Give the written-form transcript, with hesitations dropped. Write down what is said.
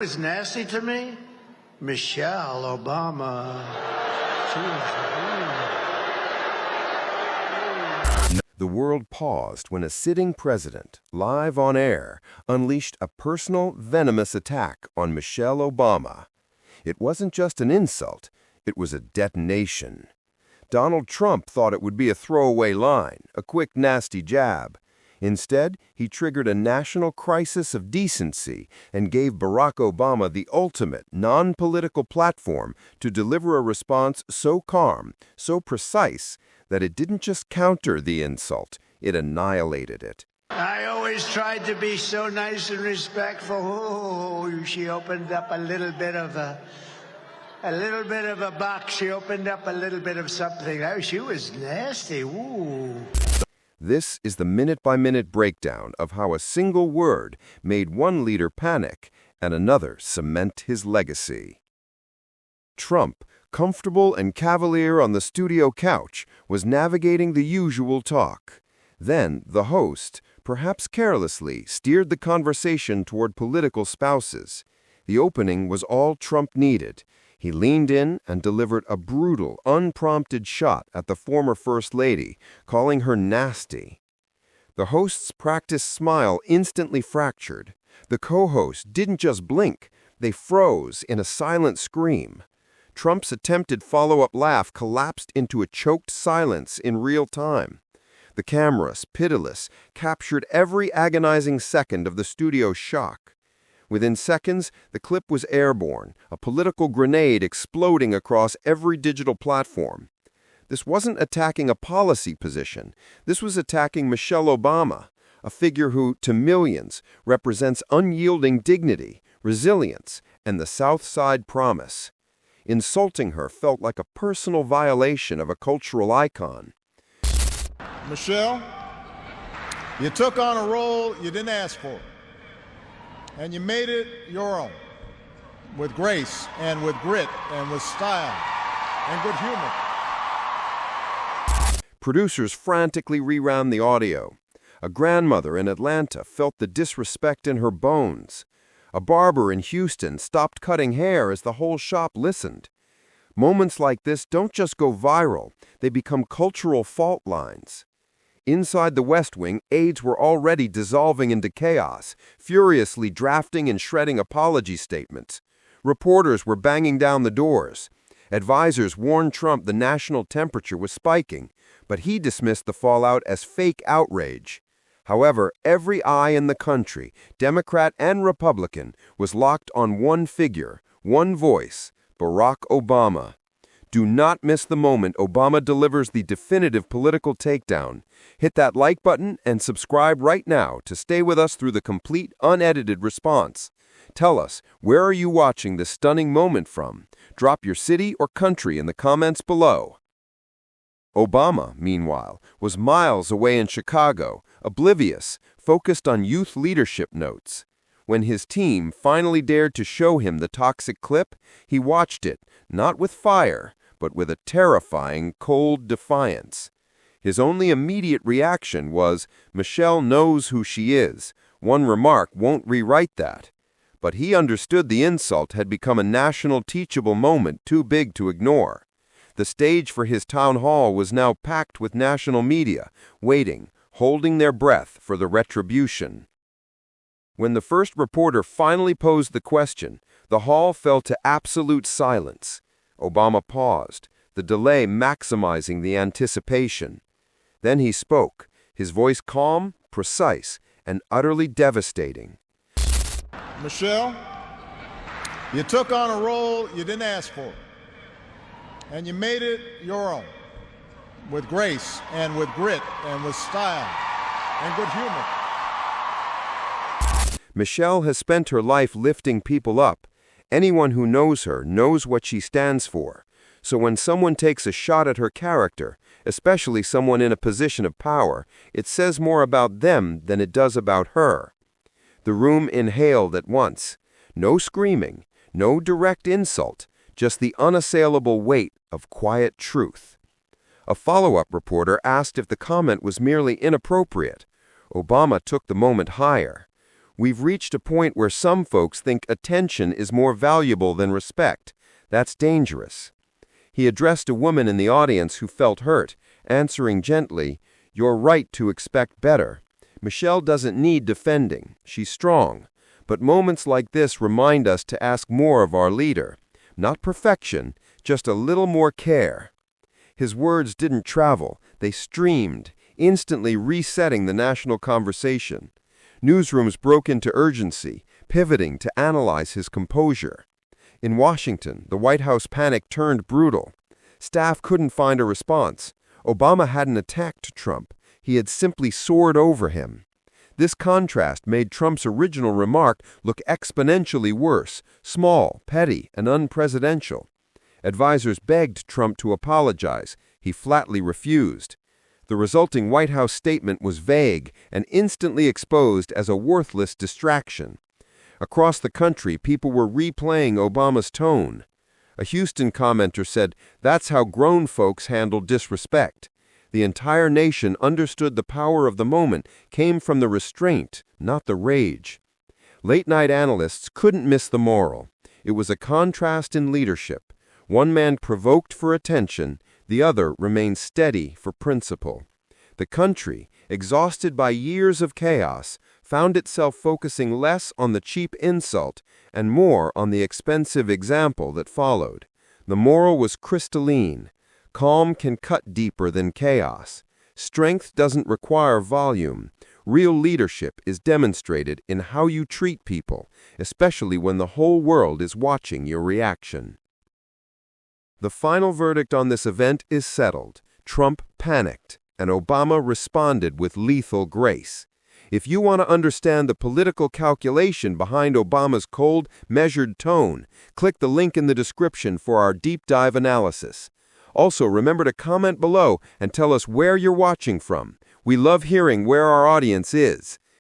Was nasty to me? Michelle Obama. The world paused when a sitting president, live on air, unleashed a personal, venomous attack on Michelle Obama. It wasn't just an insult, it was a detonation. Donald Trump thought it would be a throwaway line, a quick, nasty jab. Instead, he triggered a national crisis of decency and gave Barack Obama the ultimate, non-political platform to deliver a response so calm, so precise, that it didn't just counter the insult, it annihilated it. I always tried to be so nice and respectful. Oh, she opened up a little bit of a box. She opened up a little bit of something. Oh, she was nasty. Ooh. This is the minute-by-minute breakdown of how a single word made one leader panic and another cement his legacy. Trump, comfortable and cavalier on the studio couch, was navigating the usual talk. Then the host, perhaps carelessly, steered the conversation toward political spouses. The opening was all Trump needed. He leaned in and delivered a brutal, unprompted shot at the former First Lady, calling her nasty. The host's practiced smile instantly fractured. The co-host didn't just blink, they froze in a silent scream. Trump's attempted follow-up laugh collapsed into a choked silence in real time. The cameras, pitiless, captured every agonizing second of the studio's shock. Within seconds, the clip was airborne, a political grenade exploding across every digital platform. This wasn't attacking a policy position. This was attacking Michelle Obama, a figure who, to millions, represents unyielding dignity, resilience, and the South Side promise. Insulting her felt like a personal violation of a cultural icon. Michelle, you took on a role you didn't ask for. And you made it your own, with grace and with grit and with style and good humor. Producers frantically rewound the audio. A grandmother in Atlanta felt the disrespect in her bones. A barber in Houston stopped cutting hair as the whole shop listened. Moments like this don't just go viral, they become cultural fault lines. Inside the West Wing, aides were already dissolving into chaos, furiously drafting and shredding apology statements. Reporters were banging down the doors. Advisors warned Trump the national temperature was spiking, but he dismissed the fallout as fake outrage. However, every eye in the country, Democrat and Republican, was locked on one figure, one voice, Barack Obama. Do not miss the moment Obama delivers the definitive political takedown. Hit that like button and subscribe right now to stay with us through the complete, unedited response. Tell us, where are you watching this stunning moment from? Drop your city or country in the comments below. Obama, meanwhile, was miles away in Chicago, oblivious, focused on youth leadership notes. When his team finally dared to show him the toxic clip, he watched it, not with fire, but with a terrifying, cold defiance. His only immediate reaction was, "Michelle knows who she is. One remark won't rewrite that." But he understood the insult had become a national teachable moment too big to ignore. The stage for his town hall was now packed with national media, waiting, holding their breath for the retribution. When the first reporter finally posed the question, the hall fell to absolute silence. Obama paused, the delay maximizing the anticipation. Then he spoke, his voice calm, precise, and utterly devastating. Michelle, you took on a role you didn't ask for. And you made it your own, with grace and with grit and with style and good humor. Michelle has spent her life lifting people up. Anyone who knows her knows what she stands for. So when someone takes a shot at her character, especially someone in a position of power, it says more about them than it does about her. The room inhaled at once. No screaming, no direct insult, just the unassailable weight of quiet truth. A follow-up reporter asked if the comment was merely inappropriate. Obama took the moment higher. We've reached a point where some folks think attention is more valuable than respect. That's dangerous. He addressed a woman in the audience who felt hurt, answering gently, "You're right to expect better." Michelle doesn't need defending. She's strong. But moments like this remind us to ask more of our leader. Not perfection, just a little more care. His words didn't travel. They streamed, instantly resetting the national conversation. Newsrooms broke into urgency, pivoting to analyze his composure. In Washington, the White House panic turned brutal. Staff couldn't find a response. Obama hadn't attacked Trump. He had simply soared over him. This contrast made Trump's original remark look exponentially worse, small, petty, and unpresidential. Advisors begged Trump to apologize. He flatly refused. The resulting White House statement was vague and instantly exposed as a worthless distraction. Across the country, people were replaying Obama's tone. A Houston commenter said, "That's how grown folks handle disrespect." The entire nation understood the power of the moment came from the restraint, not the rage. Late-night analysts couldn't miss the moral. It was a contrast in leadership. One man provoked for attention, the other remained steady for principle. The country, exhausted by years of chaos, found itself focusing less on the cheap insult and more on the expensive example that followed. The moral was crystalline. Calm can cut deeper than chaos. Strength doesn't require volume. Real leadership is demonstrated in how you treat people, especially when the whole world is watching your reaction. The final verdict on this event is settled. Trump panicked, and Obama responded with lethal grace. If you want to understand the political calculation behind Obama's cold, measured tone, click the link in the description for our deep dive analysis. Also, remember to comment below and tell us where you're watching from. We love hearing where our audience is.